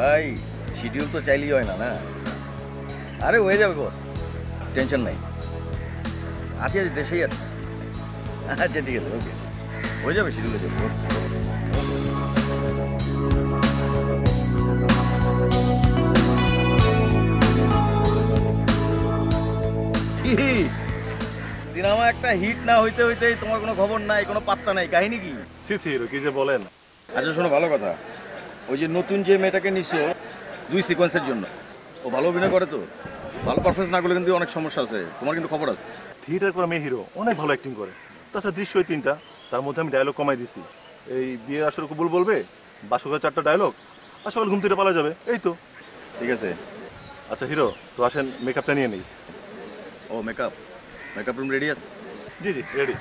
ভাই শিডিউল তো চাইলেই হয় না, না? আরে হয়ে যাবে বস, টেনশন নাই। আছি আজ দেশেই আছে। আচ্ছা ঠিক আছে, ওকে, হয়ে যাবে, শিডিউল হয়ে যাবে। সিনেমা একটা হিট না হইতে হইতেই তোমার কোনো খবর নাই, কোনো পাত্তা নাই, কাহিনী কি? ছি ছি, কি যে বলেন। আচ্ছা শোনো, ভালো কথা, ওই যে নতুন যে মেয়েটাকে নিছো 2 সিকোয়েন্সের জন্য, ও ভালো অভিনয় করে তো, ভালো পারফরমেন্স না করলে কিন্তু অনেক সমস্যা আছে, তোমার কিন্তু খবর আছে। থিয়েটার করা মেয়ে হিরো অনেক ভালো অ্যাক্টিং করে, তাছাড়া দৃশ্য 3টা, তার মধ্যে আমি ডায়লগ কমাই দিছি। এই বিয়ে আসলে কবুল বলবে, বাসকের 4টা ডায়লগ, আর সকাল ঘুম থেকে পালা যাবে, এই তো। ঠিক আছে। আচ্ছা হিরো, তো আসেন মেকআপটা নিয়ে নেই। ও মেকআপ, মেকআপ রুম রেডি আছে? জি জি রেডি।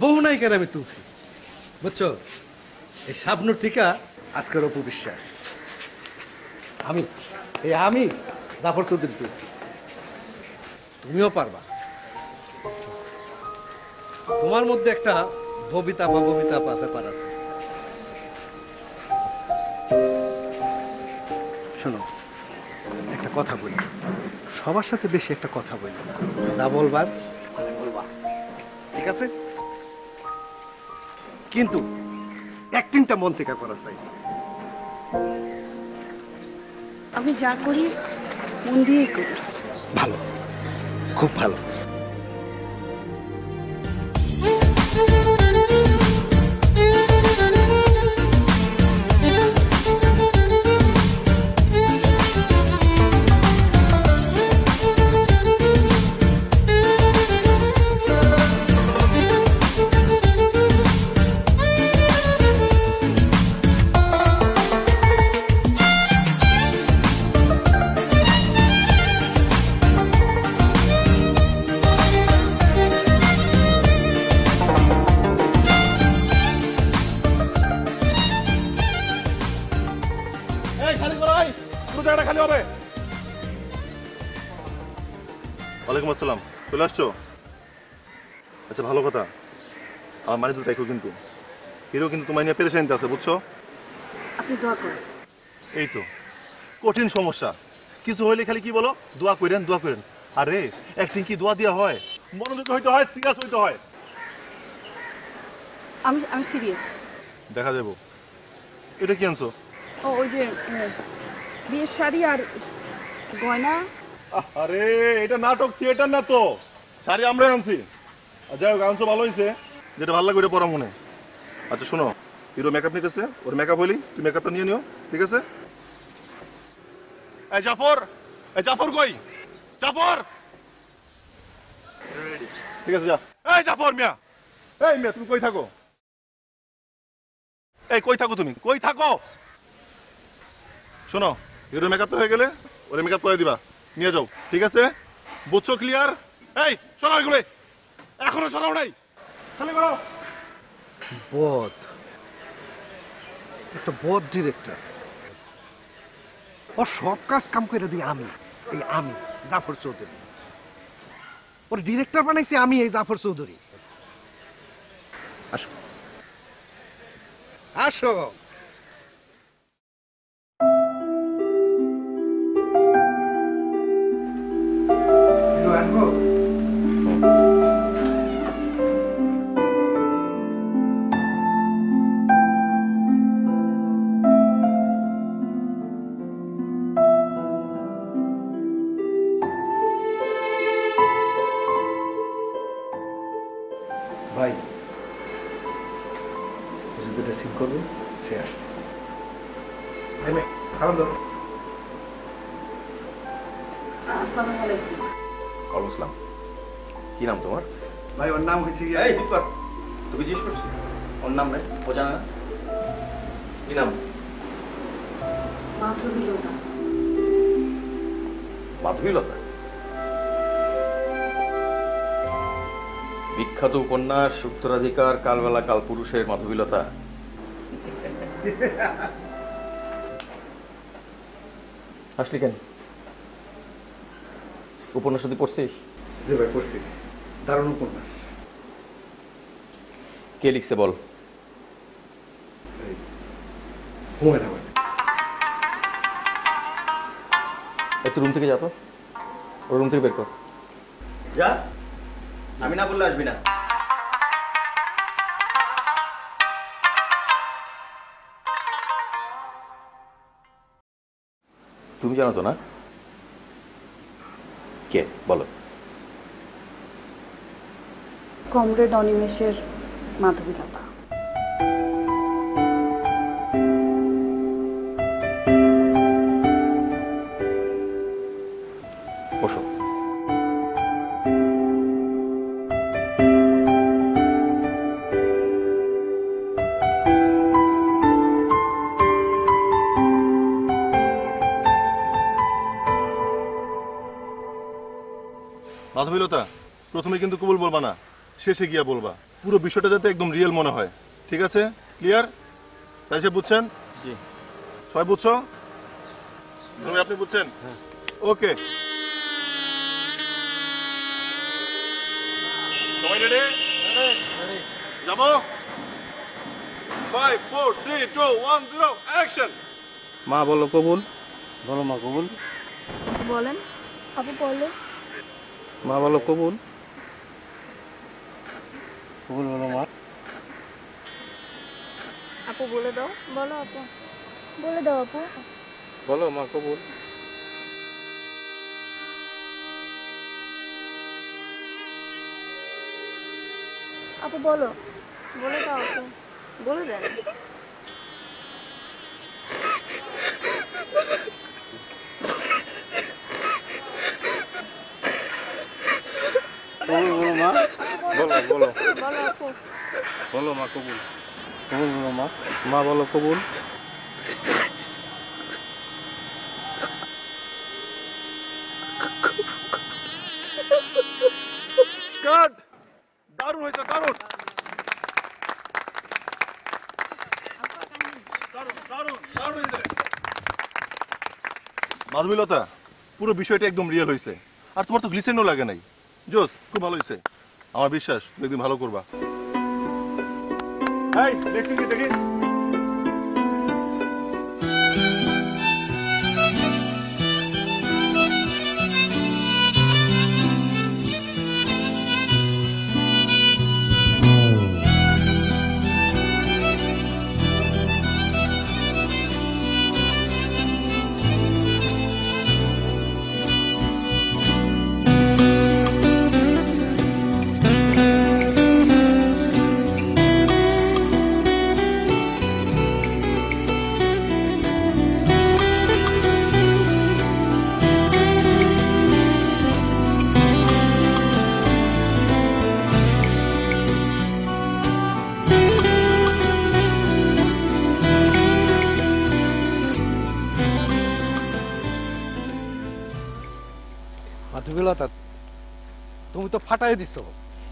বহু নায়িকার আমি তুলছি, বুঝছো? এই শাবনুর থেকে আজকের অপু বিশ্বাস, আমি জাফর চৌধুরী তুলছি। তুমিও পারবা, তোমার মধ্যে একটা ববিতা ব্যাপার আছে। শোনো, একটা কথা বলি, সবার সাথে বেশি একটা কথা বলি, যা বলবার বলবা, ঠিক আছে? কিন্তু অ্যাক্টিংটা মন থেকে করা চাই। আমি যা করি মন দিয়েই করি। ভালো, খুব ভালো। ওয়ালাইকুম আসসালাম, চলে আসছো? আচ্ছা ভালো কথা, আমার মানে দুটো দেখো, কিন্তু হিরো কিন্তু তোমায় নিয়ে পেরেশানিতে আছে, বুঝছো? আপনি দোয়া করেন। এই তো কঠিন সমস্যা, কিছু হইলে খালি কি বলো, দোয়া করেন দোয়া করেন। আরে অ্যাক্টিং কি দোয়া দেওয়া হয়? মনোযোগ হইতে হয়, সিরিয়াস হইতে হয়। আমি সিরিয়াস। দেখা যাবো। এটা কি আনছো? ও ওই যে বিয়ের শাড়ি আর গয়না। আরে এটা নাটক, থিয়েটার না তো, শাড়ি আমরাই আনছি। যাই হোক, আনছো ভালো হয়েছে, যেটা ভালো লাগে ওইটা পরা মনে। আচ্ছা শোনো, হিরো মেকআপ নিতেছে, ওর মেকআপ হইলি তুমি মেকআপটা নিয়ে নিও, ঠিক আছে? এই জাফর, এই জাফর কই? জাফর, ঠিক আছে যা। এই জাফর মিয়া, এই মিয়া তুমি কই থাকো? এই কই থাকো তুমি, কই থাকো? শোনো, হিরো মেকআপটা হয়ে গেলে ওরে মেকআপ করে দিবা, নিয়ে যাও, ঠিক আছে? বুঝছো? ক্লিয়ার? এই সরাও এগুলো, এখনো সরাও নাই, খালি করো। বদ, একটা বদ ডিরেক্টর, ওর সব কাজ কাম করে দিই আমি, আমি জাফর চৌধুরী। ওর ডিরেক্টর বানাইছি আমি, এই জাফর চৌধুরী। আসো আসো। আসবো? ভাই যেটা সিন করবে সে আসছে। সালাম দাও। আসসালামু আলাইকুম। ওয়ালাইকুম আসসালাম। কি নাম তোমার? ভাই ওর নাম হয়েছে কি? এই চুপ কর, তোকে জিজ্ঞেস করছি ওর নাম নাই, ও জানা না? কি নাম? মাধবীলতা। মাধবীলতা? বিখ্যাত উপন্যাস উত্তরাধিকার, কালবেলা কালপুরুষের মাধবীলতা। আসলি কেন? উপন্যাস তুই পড়ছিস? যে ভাই পড়ছি, দারুণ উপন্যাস। কে লিখছে বল? হুমায়ুন আহমেদ। একটু রুম থেকে যা তো, ওর রুম থেকে বের কর। যা, আমি না বললে আসবি না। তুমি জানো তো না? কে বলো? কমরেড অনিমেষের মাধবীলতা। বসো। মাধবীলতা, প্রথমে কিন্তু কবুল বলবা না, শেষে গিয়া বলবা। পুরো বিষয়টা যাতে একদম রিয়েল মনে হয়, ঠিক আছে? ক্লিয়ার? তাই সে বুঝছেন? জি। সবাই বুঝছো? আপনি বুঝছেন? ওকে, সবাই রেডি? যাবো? 5 4 3 2 1 0 অ্যাকশন। মা বলো কবুল। বলো মা কবুল। বলেন আপু, বলো। মা বলো কবুল। কবুল বলো মা। আপু বলে দাও। বলো আপু, বলে দাও আপু। বলো মা কবুল। আপু বলো, বলে দাও আপু, বলে দেন। কবুল বলো মা। বলো বলো বলো আপু। বলো মা কবুল। কবুল বলো মা। মা বলো কবুল। কাট। দারুণ হয়েছে, দারুণ দারুণ দারুণ দারুণ হয়েছে। মাধবীলতা, পুরো বিষয়টা একদম রিয়েল হয়েছে। আর তোমার তো গ্লিসেন্ডও লাগে নাই। জোস, খুব ভালো হয়েছে। আমার বিশ্বাস তুমি একদিন ভালো করবা। এই নেক্সট কি দেখি? মাধবীলতা, তুমি তো ফাটাই দিছো।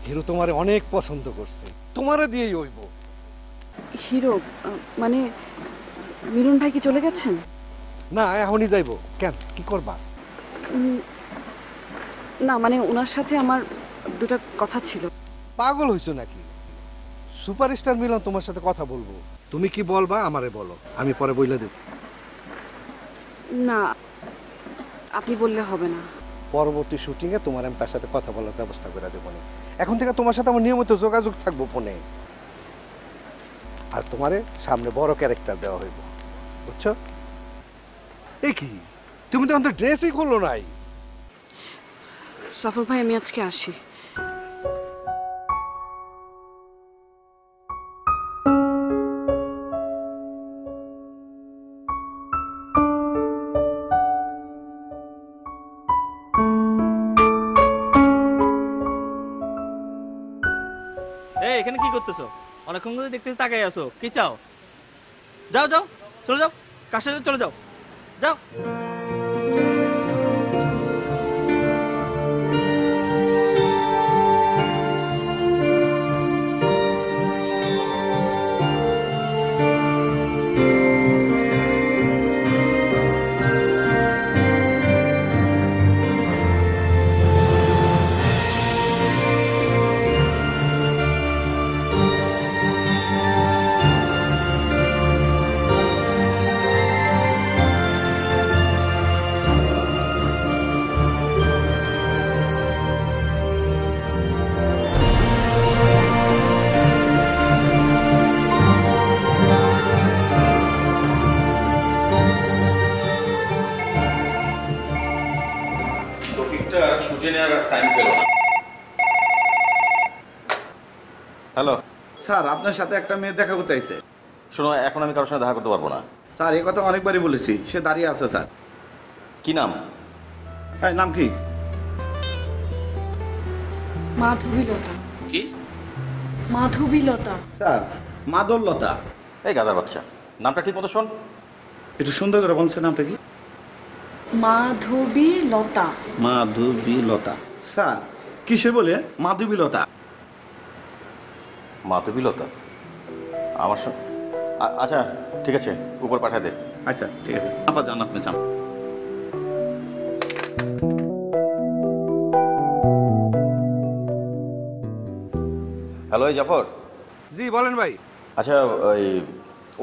হিরো তোমারে অনেক পছন্দ করছে, তোমারে দিয়েই হইব। হিরো মানে মিলন ভাই কি চলে গেছেন? না, এখনই যাইব। কেন, কি করবা? না মানে ওনার সাথে আমার দুটো কথা ছিল। পাগল হইছো নাকি? সুপারস্টার মিলন তোমার সাথে কথা বলবো। তুমি কি বলবা আমারে বলো, আমি পরে বইলে দেব। না, আপনি বললে হবে না। পরবর্তী শুটিং এ তোমার আমি তার সাথে কথা বলার ব্যবস্থা করে দেবো। এখন থেকে তোমার সাথে আমার নিয়মিত যোগাযোগ থাকবো ফোনে। আর তোমারে সামনে বড় ক্যারেক্টার দেওয়া হইব, বুঝছো? এই কি, তুমি তো আমাদের ড্রেসই খুললো নাই। সফর ভাই, আমি আজকে আসি। এই এখানে কি করতেছো? অনেকক্ষণ ধরে দেখতেছি তাকাই আছো, কি চাও? যাও যাও, চলে যাও, কার সাথে চলে যাও, যাও। টেনে আর টাইম পেল না। হ্যালো স্যার আপনার সাথে একটা মেয়ে দেখা করতে আইছে। শোনো, এখন আমি কারোর সঙ্গে দেখা করতে পারবো না। স্যার এই কথা অনেকবারই বলেছি, সে দাঁড়িয়ে আছে স্যার। কি নাম? হ্যাঁ নাম কি? মাধবীলতা। কি? মাধবীলতা। স্যার মাদললতা। এই গাদার বাচ্চা, নামটা ঠিক মতো শোন। একটু সুন্দর করে বলছে নামটা কি? মাধবীলতা। মাধবীলতা। স্যার কিসে বলে মাধবীলতা? মাধবীলতা আমার আচ্ছা ঠিক আছে, উপর পাঠায় দে। আচ্ছা ঠিক আছে, আবার যান, আপনি যান। হ্যালো, এই জাফর। জি বলেন ভাই। আচ্ছা,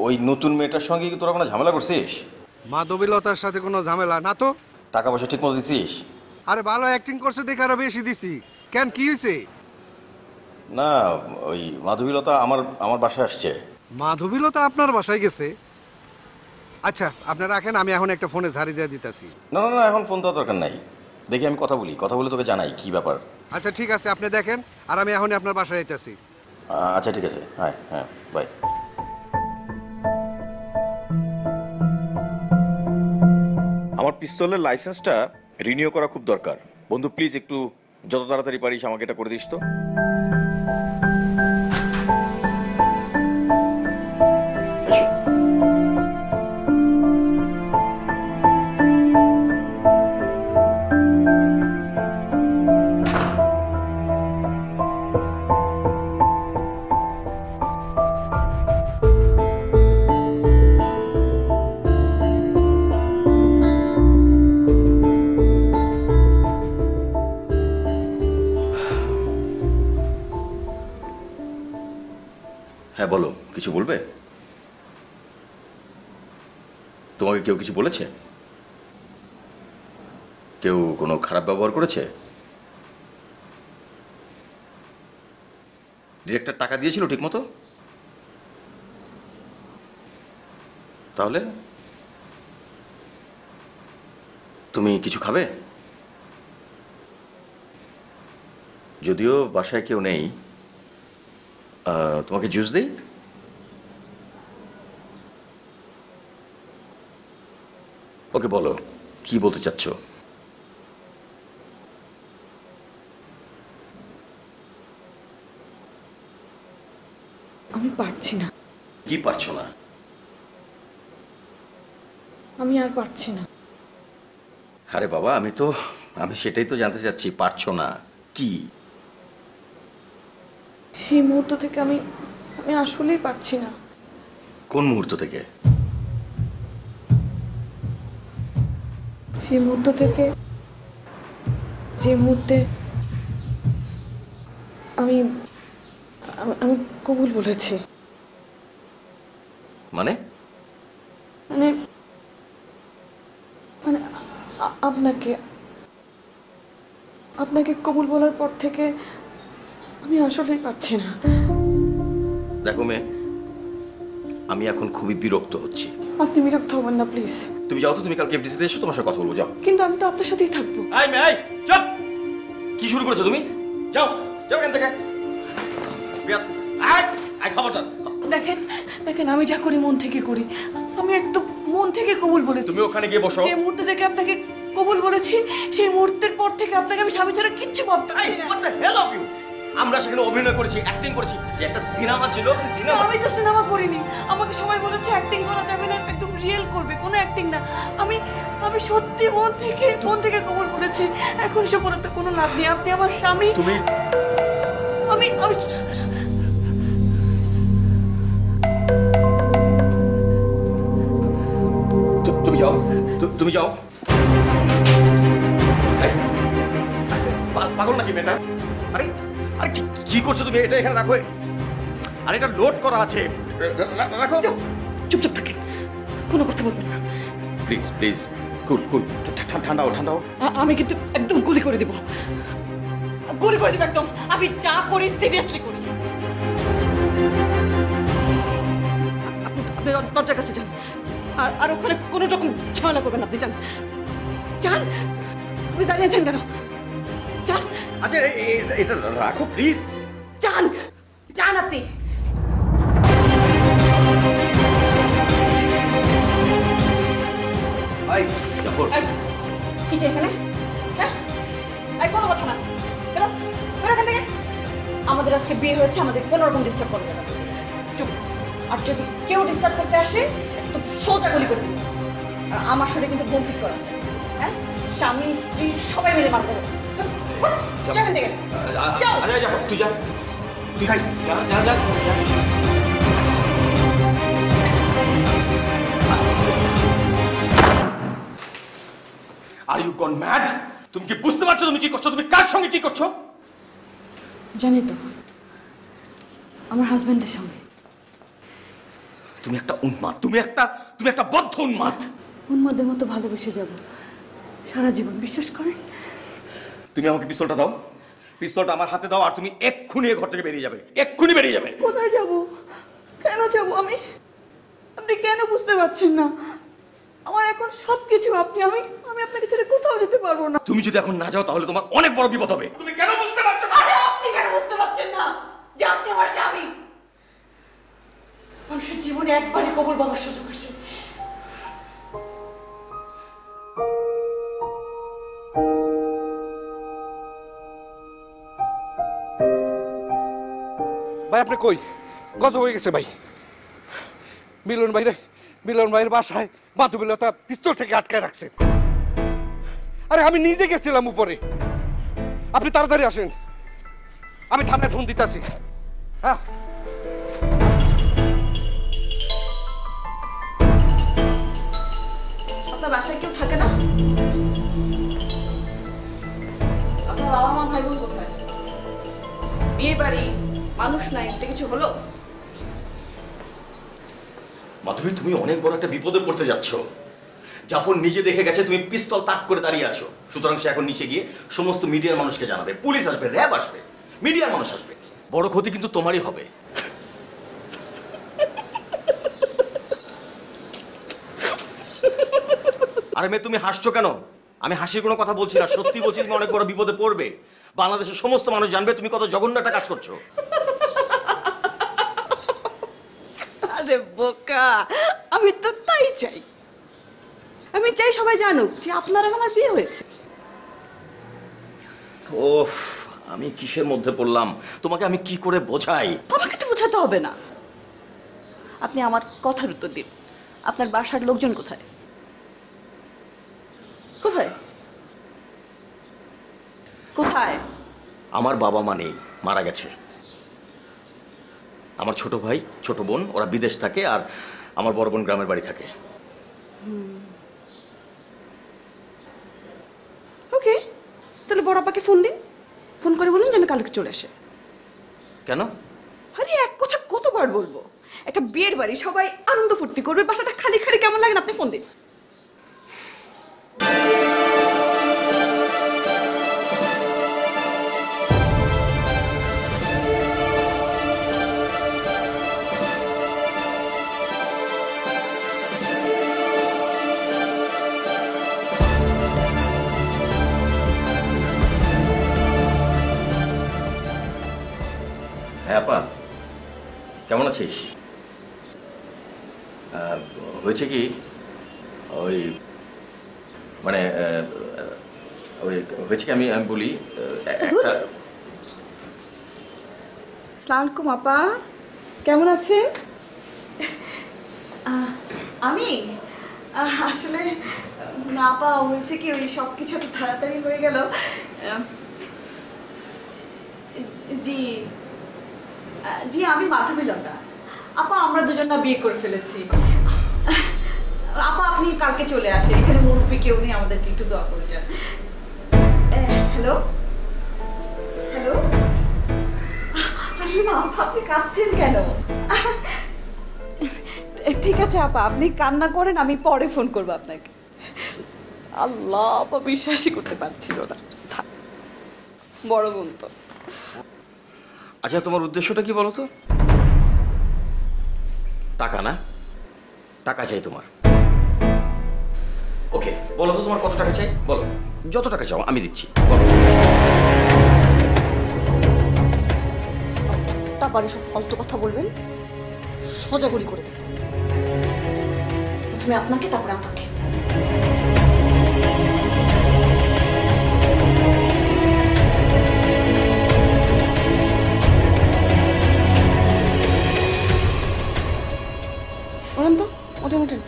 ওই নতুন মেয়েটার সঙ্গে কি তোরা কোনো ঝামেলা করছিস? মাধবীলতার সাথে কোনো ঝামেলা না তো। টাকা পয়সা ঠিক মতো দিছিস? আরে ভালো অ্যাক্টিং করছে দেখে আরো বেশি দিছি। কেন কি হয়েছে? না, ওই মাধবীলতা আমার বাসায় আসছে। মাধবীলতা আপনার বাসায় গেছে? আচ্ছা আপনি রাখেন, আমি এখন একটা ফোনে ঝাড়ি দিয়ে দিতেছি। না না না, এখন ফোন দেওয়ার দরকার নাই। দেখি আমি কথা বলে তোকে জানাই কি ব্যাপার। আচ্ছা ঠিক আছে, আপনি দেখেন, আর আমি এখনই আপনার বাসায় যেতেছি। আচ্ছা ঠিক আছে, হ্যাঁ হ্যাঁ, বাই। আমার পিস্তলের লাইসেন্সটা রিনিউ করা খুব দরকার। বন্ধু প্লিজ একটু যত তাড়াতাড়ি পারিস আমাকে এটা করে দিস তো। হ্যাঁ বলো, কিছু বলবে? তোমাকে কেউ কিছু বলেছে? কেউ কোনো খারাপ ব্যবহার করেছে? ডিরেক্টর টাকা দিয়েছিল ঠিক মতো? তাহলে তুমি কিছু খাবে? যদিও বাসায় কেউ নেই, তোমাকে জুস দেই? ওকে বলো, কি বলতে চাচ্ছ? আমি পারছি না। কি পারছো না? আমি আর পারছি না। আরে বাবা, আমি সেটাই তো জানতে চাচ্ছি, পারছো না কি? সেই মুহূর্ত থেকে আমি আসলেই পারছি না। কোন মুহূর্ত থেকে? সেই মুহূর্ত থেকে যে মুহূর্তে আমি আমি কবুল বলেছি। মানে? মানে মানে আপনাকে কবুল বলার পর থেকে আমি আসলেই পারছি না। দেখো মেয়ে, আমি এখন খুবই বিরক্ত হচ্ছি। আপনি বিরক্ত হবেন না প্লিজ। তুমি যাও তো, তুমি কালকে এফডিসিতে এসো, তোমার সাথে কথা বলবো, যাও। কিন্তু আমি তো আপনার সাথেই থাকবো। চুপ! কি শুরু করেছো তুমি? যাও যাও এখান থেকে। খবরদার। দেখেন আমি যা করি মন থেকে করি। আমি একদম মন থেকে কবুল বলেছি। তুমি ওখানে গিয়ে বসো। যে মুহূর্ত থেকে আপনাকে কবুল বলেছি সেই মুহূর্তের পর থেকে আপনাকে আমি স্বামী ছাড়া কিচ্ছু ভাবতে পারছি না। আমরা সেখানে অভিনয় করেছি, অ্যাক্টিং করেছি, যে একটা সিনেমা ছিল। সিনেমা? আমি তো সিনেমা করিনি। আমাকে সবাই বলেছে অ্যাক্টিং করা যাবে না, একদম রিয়েল করবে, কোনো অ্যাক্টিং না। আমি সত্যি মন থেকে কবুল বলেছি। এখন এসব বলার তো কোনো লাভ নেই। আপনি আমার স্বামী। তুমি আমি তুমি যাও, তুমি যাও। পাগল নাকি মেয়েটা? আরে আরে কি করছো তুমি? এটা এখানে রাখো। আরে এটা লোড করা আছে, রাখো। চুপচাপ থাকেন, কোনো কথা বলবেন না প্লিজ প্লিজ। কুল কুল, ঠান্ডাও। আমি কিন্তু একদম গুলি করে দেব একদম। আমি যা করি সিরিয়াসলি করি। আপনি দরজার কাছে যান, আর ওখানে কোনো রকম ঝামেলা করবেন। আপনি যান। আপনি দাঁড়িয়ে আছেন কেন? যান আচ্ছা এটা রাখো প্লিজ। যান যান আপনি। ভাই জাফর, এই, কি চাই এখানে? হ্যাঁ এই কোনো কথা না, বেরো বেরো এখান থেকে। আমাদের আজকে বিয়ে হয়েছে, আমাদের কোনো রকম ডিস্টার্ব করবে না। চুপ। আর যদি কেউ ডিস্টার্ব করতে আসে একদম সোজা গুলি করে দিবি। আর আমার সাথে কিন্তু বোম ফিট করা আছে। হ্যাঁ স্বামী স্ত্রী সবাই মিলে মারা যাবে। চল এখান থেকে যাও। আচ্ছা জাফর তুই যা, তুই যা যা যা। Are you gone mad? তুমি কি বুঝতে পারছো তুমি কি করছো? তুমি কার সঙ্গে কি করছো? জানি তো, আমার হাজবেন্ডের সঙ্গে। তুমি একটা উন্মাদ, তুমি একটা বদ্ধ উন্মাদ। উন্মাদের মতো ভালোবেসে যাব সারা জীবন, বিশ্বাস করেন? তুমি আমাকে পিস্তলটা দাও, পিস্তলটা আমার হাতে দাও, আর তুমি এক্ষুনি ঘর থেকে বেরিয়ে যাবে, এক্ষুনি বেরিয়ে যাবে। কোথায় যাব? কেন যাব আমি? আপনি কেন বুঝতে পারছেন না? আমার এখন সবকিছু আপনি। আমি আপনাকে ছেড়ে কোথাও যেতে পারবো না। তুমি যদি এখন না যাও তাহলে তোমার অনেক বড় বিপদ হবে। তুমি কেন বুঝতে পারছো না? আরে আপনি কেন বুঝতে পারছেন না যে আপনি আমার স্বামী? মানুষের জীবনে একবারই কবর বলার সুযোগ আসে। ভাই আপনি কই? গজব হয়ে গেছে ভাই। মিলন ভাইয়ের বাসায় মাধবীলতা পিস্তল থেকে আটকায় রাখছে। আরে আমি নিজে গেছিলাম উপরে। আপনি তাড়াতাড়ি আসেন, আমি থানায় ফোন দিতেছি। হ্যাঁ আপনার বাসায় কেউ থাকে না? আপনার বাবা মা ভাই বোন কোথায়? বিয়ে বাড়ি, মানুষ নাই, এটা কিছু হলো? মাধবী তুমি অনেক বড় একটা বিপদে পড়তে যাচ্ছ। জাফর নিজে দেখে গেছে তুমি পিস্তল তাক করে দাঁড়িয়ে আছো, সুতরাং সে এখন নিচে গিয়ে সমস্ত মিডিয়ার মানুষকে জানাবে, পুলিশ আসবে, র্যাব আসবে, মিডিয়ার মানুষ আসবে। বড় ক্ষতি কিন্তু তোমারই হবে। আরে মেয়ে তুমি হাসছো কেন? আমি হাসির কোনো কথা বলছি না, সত্যি বলছি তুমি অনেক বড় বিপদে পড়বে। বাংলাদেশের সমস্ত মানুষ জানবে তুমি কত জঘন্য একটা কাজ করছো। আরে বোকা, আমি তো তাই চাই। আমি চাই সবাই জানুক যে আপনার আর আমার বিয়ে হয়েছে। ওফ, আমি কিসের মধ্যে পড়লাম? তোমাকে আমি কি করে বোঝাই? আমাকে তো বোঝাতে হবে না। আপনি আমার কথার উত্তর দিন। আপনার বাসার লোকজন কোথায়? কোথায় কোথায়? আমার বাবা মা নেই, মারা গেছে। আমার ছোট ভাই ছোট বোন ওরা বিদেশ থাকে, আর আমার বড় বোন গ্রামের বাড়ি থাকে। ওকে, তাহলে বড় আপাকে ফোন দিন। ফোন করে বলুন যেন কালকে চলে আসে। কেন? আরে এক কথা কতবার বলবো? একটা বিয়ের বাড়ি, সবাই আনন্দ ফুর্তি করবে, বাসাটা খালি খালি কেমন লাগে না? আপনি ফোন দিন। হ্যাঁ আপা, কেমন আছিস? হয়েছে কি, ওই মানে ওই হয়েছে কি, আমি বলি একটা। আসসালামু আলাইকুম আপা, কেমন আছেন? আমি আসলে না আপা, হয়েছে কি ওই সব কিছু একটু তাড়াতাড়ি হয়ে গেল। জি জি, আমি মাধবীলতা। আপা আমরা দুজন না বিয়ে করে ফেলেছি। আপা আপনি কালকে চলে আসেন, এখানে মুরব্বী কেউ নেই, আমাদেরকে একটু দোয়া করে যান। হ্যালো হ্যালো, আপা আপনি কাঁদছেন কেন? ঠিক আছে আপা, আপনি কান্না করেন, আমি পরে ফোন করবো আপনাকে। আল্লাহ, আপা বিশ্বাসই করতে পারছিল না। বড় বোন তো। আচ্ছা তোমার উদ্দেশ্যটা কি বলো তো? টাকা না? টাকা চাই তোমার? ওকে, বলো তো তোমার কত টাকা চাই, বলো। যত টাকা চাও আমি দিচ্ছি, বলো। তারপরে সব ফালতু কথা বলবেন, সোজা গুলি করে দেবেন। প্রথমে আপনাকে, তারপরে আমাকে। বলেন তো, ওঠেন ওঠেন।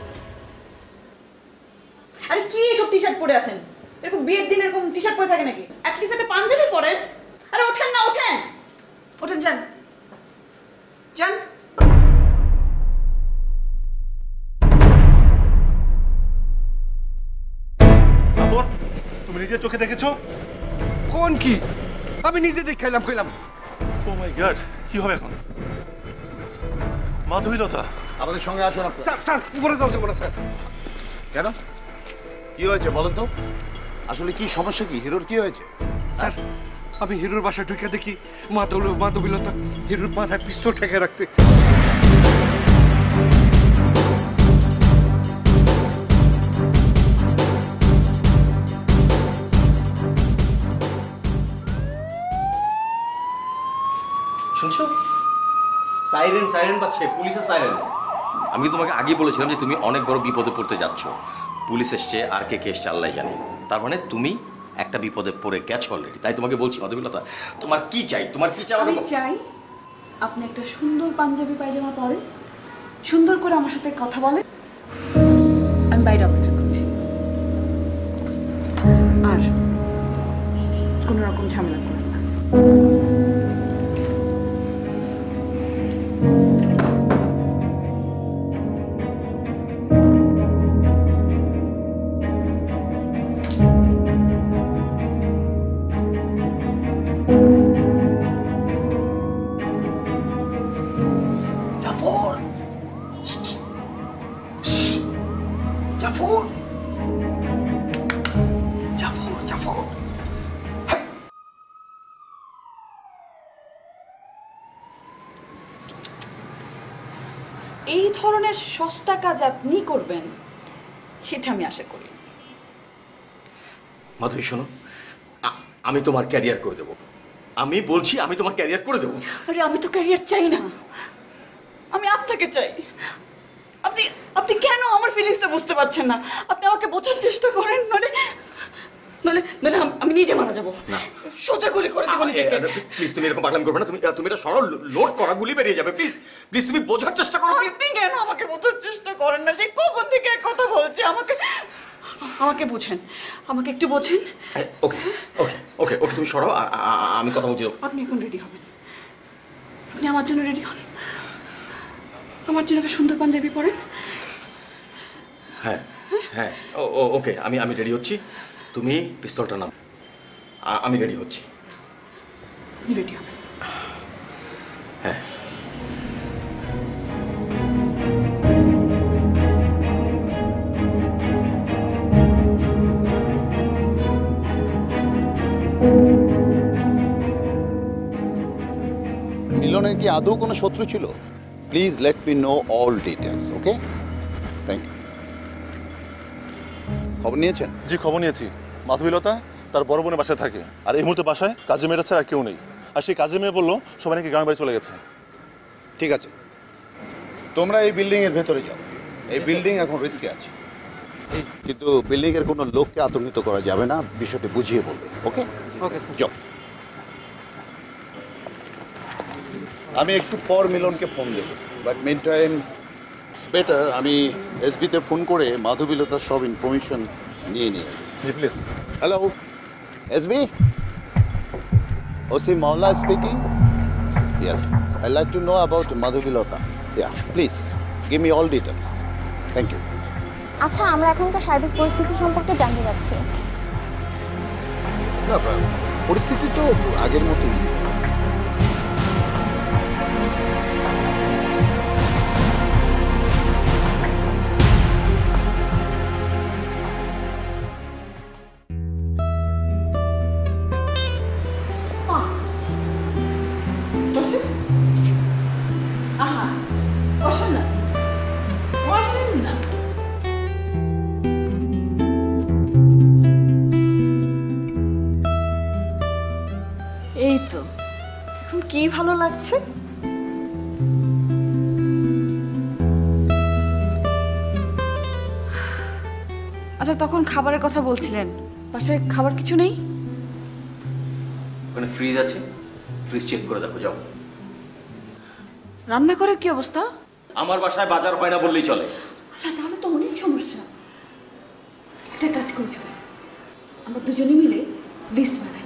আরে কি এসব টি শার্ট পরে আছেন? এরকম বিয়ের দিন এরকম টি শার্ট পরে থাকে নাকি? অ্যাটলিস্ট একটা পাঞ্জাবি পরেন। আরে ওঠেন না, ওঠেন ওঠেন, যান যান। জাফর, তুমি নিজের চোখে দেখেছো? কোন কি? আমি নিজে দেখে কইলাম। ও মাই গড, কি হবে এখন? মাধবীলতা, আমাদের সঙ্গে আসুন আপনারা। স্যার স্যার উপরে যাও যাবো না স্যার। কেন, কি হয়েছে বলেন তো? আসলে কি সমস্যা, কি হিরোর কি হয়েছে? স্যার আমি হিরোর বাসায় ঢুকে দেখি মাধবীলতা হিরোর মাথায় পিস্তল ঠেকে রাখছে। শুনছো? সাইরেন সাইরেন বাজছে, পুলিশের সাইরেন। আমি তোমাকে আগেই বলেছিলাম যে তুমি অনেক বড় বিপদে পড়তে যাচ্ছ। পুলিশ এসছে, আর কে এসছে আল্লাহ জানে। তার মানে তুমি একটা বিপদে পড়ে গেছো অলরেডি। তাই তোমাকে বলছি মাধবীলতা, তোমার কি চাই? তোমার কি চাই? আমি চাই আপনি একটা সুন্দর পাঞ্জাবি পায়জামা পরেন, সুন্দর করে আমার সাথে কথা বলেন। আমি বাইরে অপেক্ষা করছি, আর কোনো রকম ঝামেলা করেন না। এই ধরনের সস্তা কাজ আপনি করবেন সেটা আমি আশা করি। মাধবী শোনো, আমি তোমার ক্যারিয়ার করে দেবো। আমি বলছি আমি তোমার ক্যারিয়ার করে দেবো। আরে আমি তো ক্যারিয়ার চাই না, আমি আপনাকে চাই। আপনি আপনি কেন আমার ফিলিংসটা বুঝতে পারছেন না? আপনি আমাকে বোঝার চেষ্টা করেন, নলে নলে নলে আমি নিজে মারা যাবো। সোজা গুলি করে দেবো নিজেকে। প্লিজ তুমি এরকম পাগলামি করবে না। তুমি এটা সরল লোড করা, গুলি বেরিয়ে যাবে। প্লিজ প্লিজ তুমি বোঝার চেষ্টা করো। আপনি কেন আমাকে বোঝার চেষ্টা করেন না? যে কখন থেকে এক কথা বলছে, আমাকে বোঝেন, আমাকে একটু বোঝেন। ওকে ওকে ওকে ওকে, তুমি সরাও, আমি কথা বলছি। আপনি এখন রেডি হবেন, আপনি আমার জন্য রেডি হন। আমার জন্য একটা সুন্দর পাঞ্জাবি পরেন। হ্যাঁ হ্যাঁ ওকে, আমি রেডি হচ্ছি। তুমি পিস্তলটা নাও, আমি রেডি হচ্ছি। রেডি হবেন? হ্যাঁ। মিলনের কি আদৌ কোনো শত্রু ছিল? Please let me know all details, okay? Thank you. খবর নিয়েছেন? জি, খবর নিয়েছি। মাধবীলতা তার বড় বোনের বাসায় থাকে, আর এই মুহূর্তে বাসায় কাজে মেয়ে ছাড়া আর কেউ নেই। আর সেই কাজে মেয়ে বললো সবাই নাকি গ্রামের বাড়ি চলে গেছে। ঠিক আছে, তোমরা এই বিল্ডিং এর ভেতরে যাও। এই বিল্ডিং এখন রিস্কে আছে, কিন্তু বিল্ডিং এর কোনো লোককে আতঙ্কিত করা যাবে না। বিষয়টি বুঝিয়ে বলবে, ওকে? Okay sir. যাও। আমি একটু পর মিলনকে ফোন দেবো, but meantime it's better আমি এসবিতে ফোন করে মাধবীলতার সব ইনফরমেশন নিয়ে নিই। জি please. Hello SB, OC Maula speaking. Yes, I'd like to know about Madhubilata. Yeah, please give me all details. Thank you. আচ্ছা, আমরা এখনকার সার্বিক পরিস্থিতি সম্পর্কে জানতে চাচ্ছি। না, পরিস্থিতি তো আগের মতোই। ভালো লাগছে। আচ্ছা, তখন খাবারের কথা বলছিলেন, বাসায় খাবার কিছু নেই? ওখানে ফ্রিজ আছে, ফ্রিজ চেক করে দেখো, যাও। রান্নাঘরের কি অবস্থা? আমার বাসায় বাজার হয় না বললেই চলে। তাহলে তো অনেক সমস্যা। একটা কাজ করি, চলে আমরা দুজনে মিলে লিস্ট বানাই,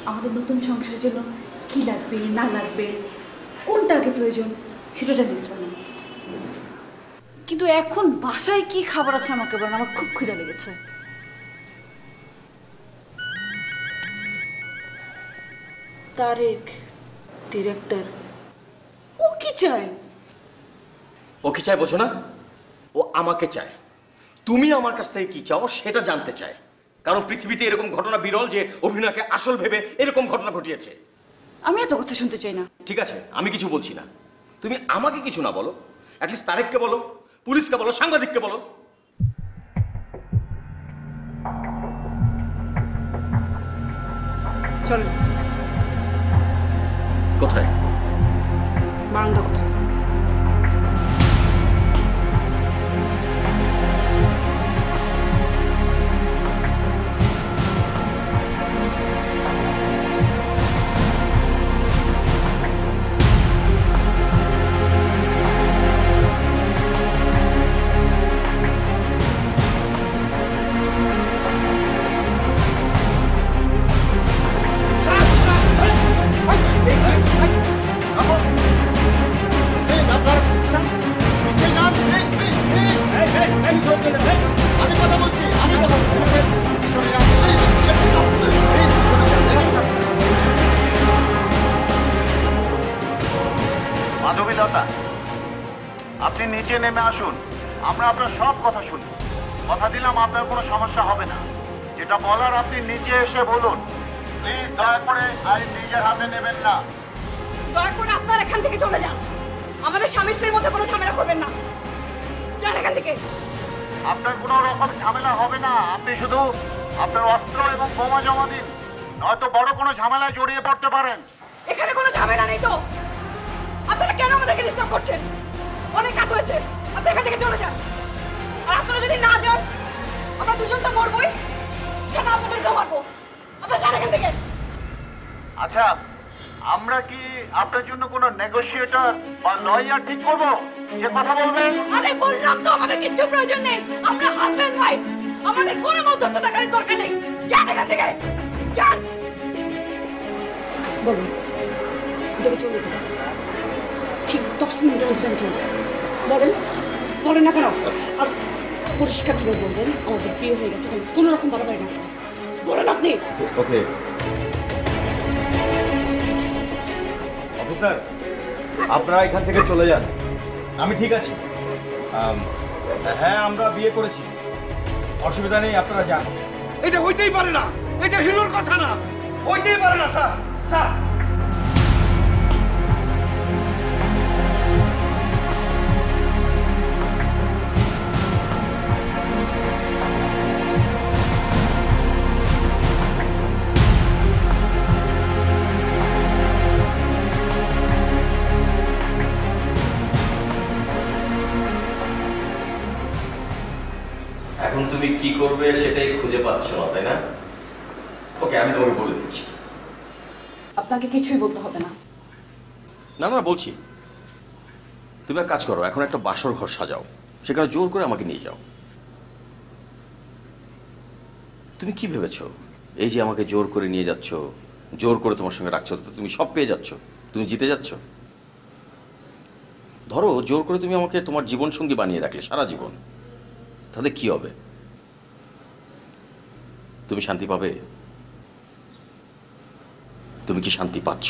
আমাদের নতুন সংসারের জন্য কি লাগবে না লাগবে, কোনটা আগে প্রয়োজন সেটা লিস্ট বানাই। কিন্তু এখন বাসায় কি খাবার আছে আমাকে বলেন, আমার খুব ক্ষুধা লেগেছে। তারেক ডিরেক্টর, ও কি চায়? ও কি চায় বোঝো না? ও আমাকে চায়। তুমি আমার কাছ থেকে কি চাও সেটা জানতে চায়, কারণ পৃথিবীতে এরকম ঘটনা বিরল যে অভিনয়কে আসল ভেবে এরকম ঘটনা ঘটিয়েছে। আমি এত কথা শুনতে চাই না। ঠিক আছে, আমি কিছু বলছি না, তুমি আমাকে কিছু না বলো, অ্যাটলিস্ট তারেককে বলো, পুলিশকে বলো, সাংবাদিককে বলো। চলো। কোথায়? বারান্দা কোথায়? মাধবীলতা, আপনি নিচে নেমে আসুন, আমরা আপনার সব কথা শুনি। কথা দিলাম আপনার কোনো সমস্যা হবে না। যেটা বলার আপনি নিচে এসে বলুন। প্লিজ দয়া করে আইন নিজের হাতে নেবেন না। দয়া করে আপনারা এখান থেকে চলে যান, আমাদের স্বামী স্ত্রীর মধ্যে কোনো ঝামেলা করবেন না। যান এখান থেকে। আপনার কোনো রকম ঝামেলা হবে না, আপনি শুধু আপনার অস্ত্র এবং বোমা জমা দিন, নয়তো বড় কোনো ঝামেলায় জড়িয়ে পড়তে পারেন। এখানে কোনো ঝামেলা নেই তো, আপনারা কেন আমাদেরকে ডিস্টার্ব করছেন? অনেক রাত হয়েছে, আপনারা এখান থেকে চলে যান। আর আপনারা যদি না যান, আমরা দুজন তো মরবই, সেটা আপনাদেরকেও মারবো। আপনারা যান এখান থেকে। আচ্ছা, আমরা কি আপনার জন্য কোনো নেগোশিয়েটর বা লয়ার ঠিক করব যে কথা বলবেন? আরে বললাম তো আমাদের কিচ্ছু প্রয়োজন নেই, আমরা হাজব্যান্ড ওয়াইফ, আমাদের কোনো মধ্যস্থতাকারীর দরকার নেই। যান এখান থেকে, যান। বলুন, দেখে চলে যেতে ঠিক 10 মিনিটের মধ্যে চলবে। বলেন, বলেন না কেন? আর পরিষ্কার করে বলবেন আমাদের বিয়ে হয়ে গেছে, কোনো রকম বাড়াবাড়ি না। বলেন আপনি। ওকে অফিসার, আপনারা এখান থেকে চলে যান, আমি ঠিক আছি। হ্যাঁ, আমরা বিয়ে করেছি, অসুবিধা নেই, আপনারা যান। এটা হইতেই পারে না, এটা হিরোর কথা না, হইতেই পারে না স্যার। স্যার, এখন তুমি কি করবে সেটাই খুঁজে পাচ্ছ না, তাই না? ওকে, আমি তোমাকে বলে দিচ্ছি। আপনাকে কিছুই বলতে হবে না। না না, বলছি, তুমি এক কাজ করো, এখন একটা বাসর ঘর সাজাও, সেখানে জোর করে আমাকে নিয়ে যাও। তুমি কি ভেবেছো এই যে আমাকে জোর করে নিয়ে যাচ্ছ, জোর করে তোমার সঙ্গে রাখছো, তো তুমি সব পেয়ে যাচ্ছ, তুমি জিতে যাচ্ছ? ধরো জোর করে তুমি আমাকে তোমার জীবন সঙ্গী বানিয়ে রাখলে সারা জীবন, তাতে কি হবে? তুমি শান্তি পাবে? তুমি কি শান্তি পাচ্ছ?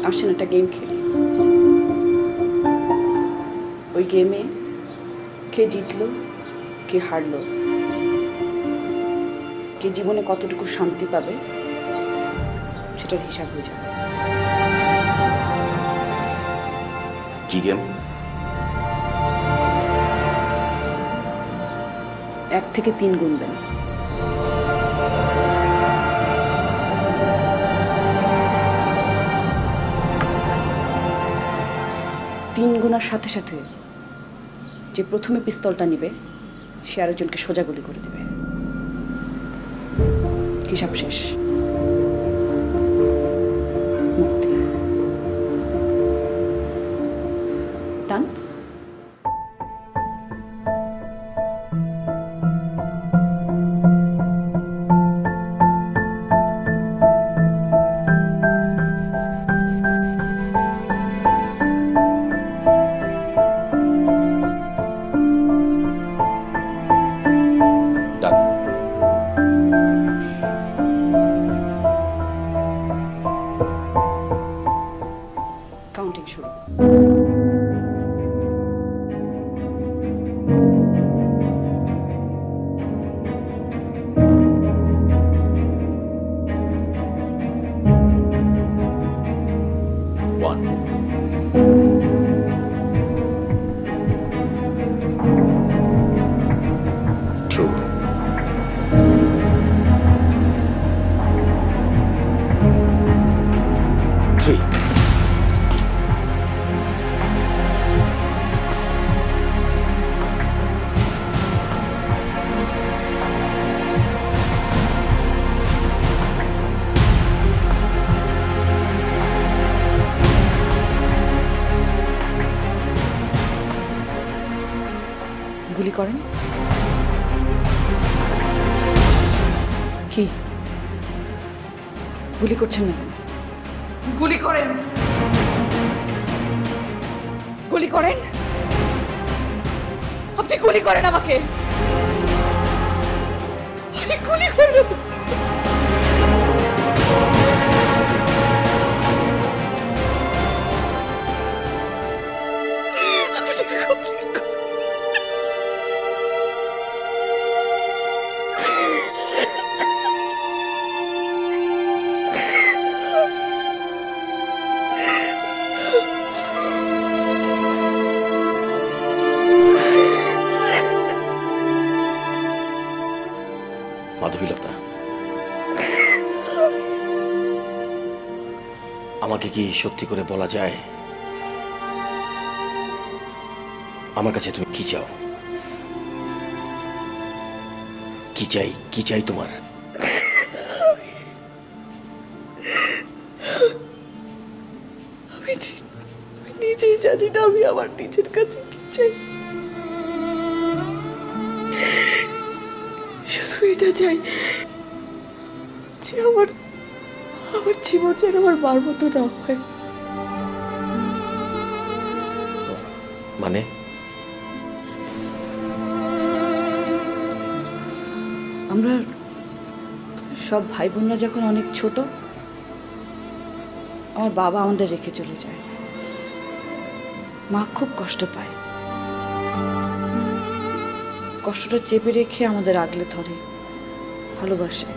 আসেন একটা গেম খেলি। ওই গেমে কে জিতলো কে হারলো, কে জীবনে কতটুকু শান্তি পাবে সেটার হিসাব হয়ে যাবে। কি গেম? 1 থেকে 3 গুনবেন। তিন গুনার সাথে সাথে যে প্রথমে পিস্তলটা নিবে সে আরেকজনকে সোজা গুলি করে দেবে। হিসাব শেষ। মুক্তি। ডান? কাউন্টিং শুরু। গুলি করেন। কি গুলি করছেন না? গুলি করেন, গুলি করেন, আপনি গুলি করেন আমাকে, গুলি করেন। মাধবীলতা, আমাকে কি সত্যি করে বলা যায় আমার কাছে তুমি কি চাও? কি চাই, কি চাই তোমার? আমি নিজেই জানি না আমি আমার নিজের কাছে কি চাই। শুধু এটা চাই যে আমার জীবন যেন আমার মার মতো না হয়। মানে? আমরা সব ভাই বোনরা যখন অনেক ছোট, আমার বাবা আমাদের রেখে চলে যায়। মা খুব কষ্ট পায়, কষ্টটা চেপে রেখে আমাদের আগলে ধরে, ভালোবাসে।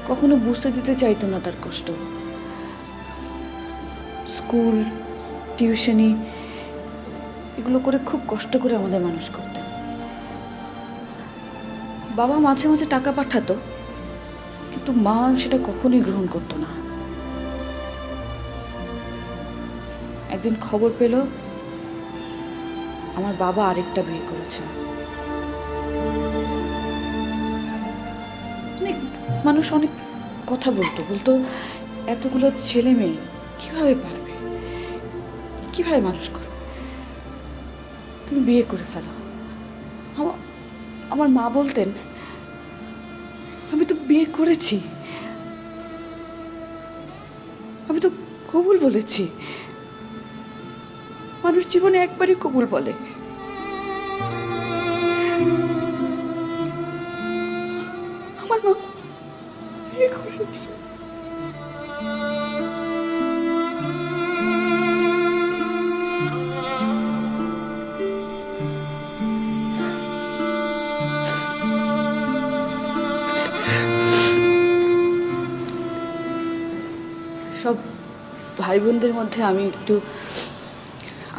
কখনো বুঝতে দিতে চাইতো না তার কষ্ট। স্কুল, টিউশনি এগুলো করে খুব কষ্ট করে আমাদের মানুষ করতেন। বাবা মাঝে মাঝে টাকা পাঠাতো, কিন্তু মা সেটা কখনোই গ্রহণ করতো না। একদিন খবর পেল আমার বাবা আরেকটা বিয়ে করেছে। মানুষ অনেক কথা বলতো এতগুলো ছেলে মেয়ে কিভাবে পারবে, কিভাবে মানুষ করবে, তুমি বিয়ে করে ফেলো। আমার মা বলতেন আমি তো বিয়ে করেছি, আমি তো কবুল বলেছি। মানুষ জীবনে একবারই কবুল বলে। আমার মা বিয়ে করে ভাই বোনদের মধ্যে আমি একটু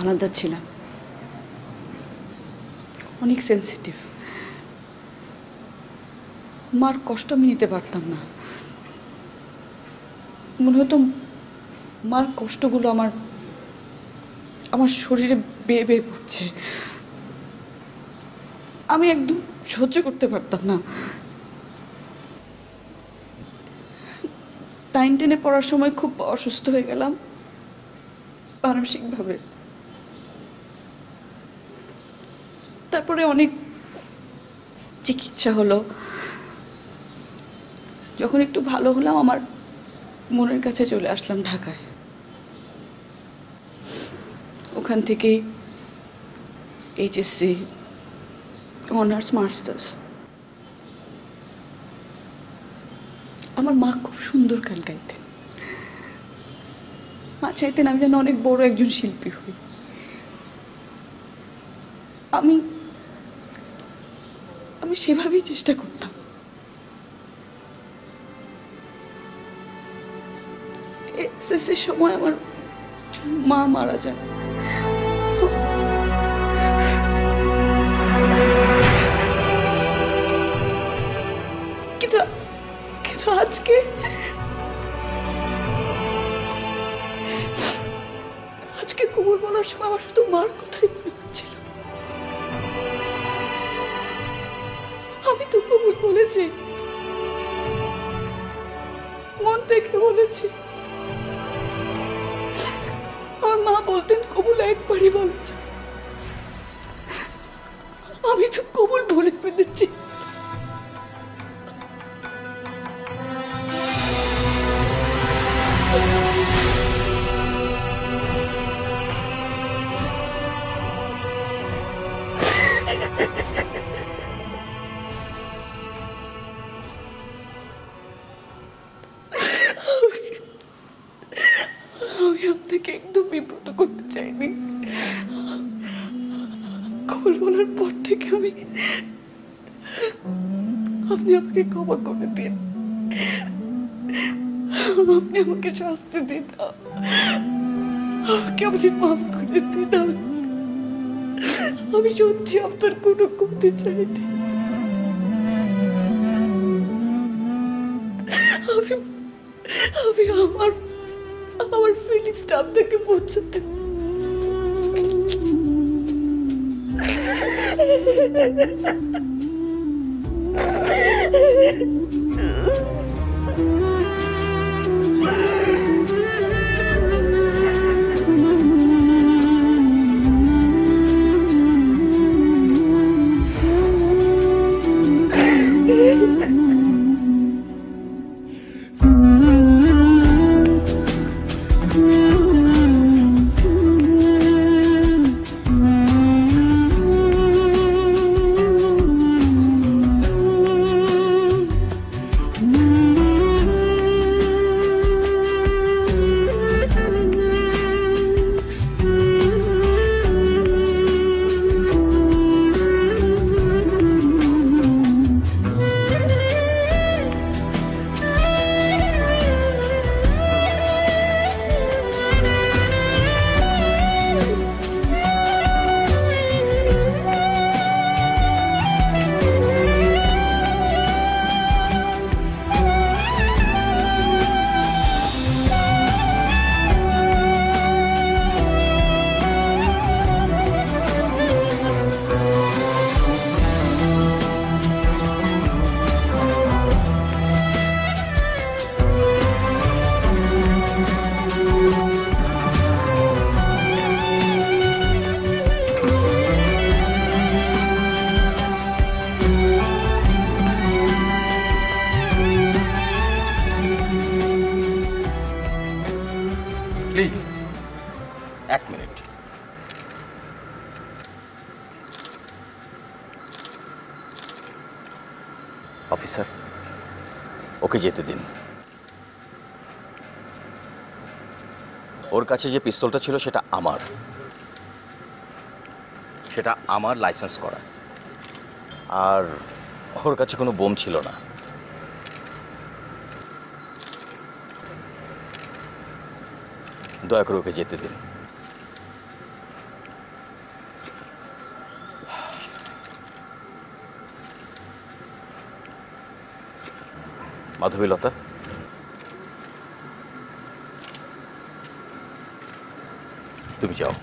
আলাদা ছিলাম, অনেক সেন্সিটিভ। মার কষ্ট আমি নিতে পারতাম না। মনে হতো মার কষ্টগুলো আমার আমার শরীরে বেয়ে বেয়ে পড়ছে। আমি একদম সহ্য করতে পারতাম না। 9, 10-এ পড়ার সময় খুব অসুস্থ হয়ে গেলাম মানসিকভাবে। তারপরে অনেক চিকিৎসা হলো। যখন একটু ভালো হলাম আমার মনের কাছে চলে আসলাম ঢাকায়। ওখান থেকে HSC, অনার্স, মাস্টার্স। আমার মা খুব সুন্দর গান গাইতেন। মা চাইতেন আমি যেন অনেক বড় একজন শিল্পী হই। আমি সেভাবেই চেষ্টা করতাম। এসএসসির সময় আমার মা মারা যায়। কিন্তু আজকে কবুল বলার সময় আমার শুধু মার কথাই মনে হচ্ছিল। আমি তো কবুল বলেছি, মন থেকে বলেছি। আমার মা বলতেন কবুল একবারই বলছে। আমি তো কবুল বলে ফেলেছি। আমি আপনাকে একদম বিব্রত করতে চাইনি। কবুল বলার পর থেকে আপনি আমাকে ক্ষমা করে দিন। আপনি আমাকে শাস্তি দিন, আমাকে আপনি মাফ করে দিন। আমি সত্যি আপনার কোনো ক্ষতি চাইনি। আমি আমার ফিলিংসটা আপনাকে পৌঁছাতে প্লিজ 1 মিনিট। অফিসার, ওকে যেতে দিন। ওর কাছে যে পিস্তলটা ছিল সেটা আমার লাইসেন্স করা, আর ওর কাছে কোনো বোম ছিল না। দয়া করে ওকে যেতে দিন। মাধবীলতা, তুমি যাও।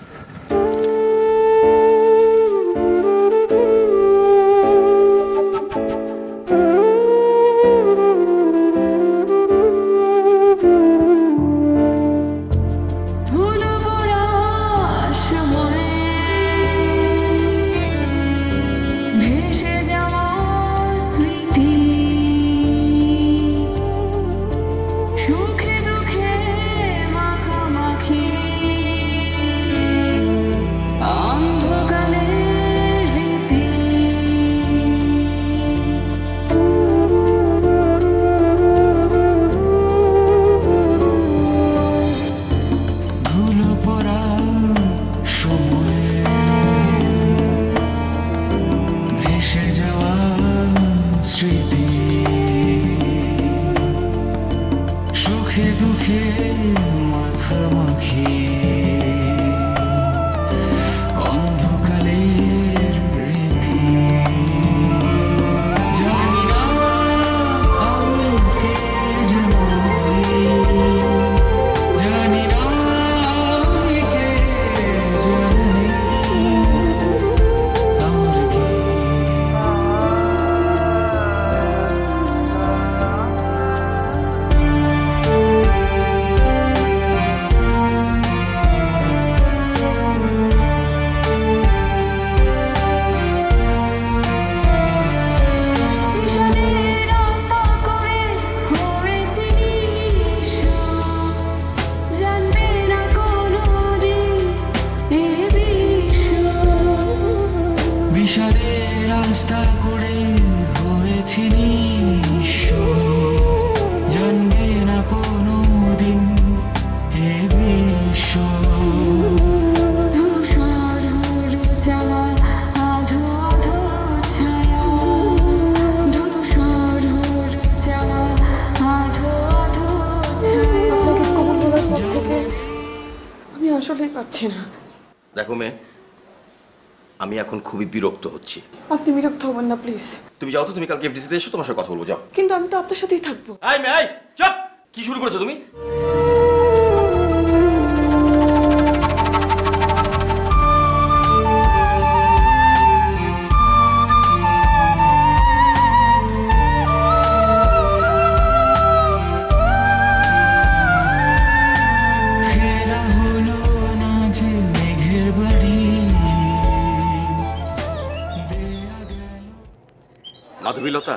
দেখো মেয়ে, আমি এখন খুবই বিরক্ত হচ্ছি। আপনি বিরক্ত হবেন না প্লিজ। তুমি যাও তো, তুমি কালকে এফডিসিতে এসো, তোমার সাথে কথা বলবো, যাও। কিন্তু আমি তো আপনার সাথেই থাকবো। এই মেয়ে, এই চুপ! কি শুরু করেছো তুমি? মাধবীলতা,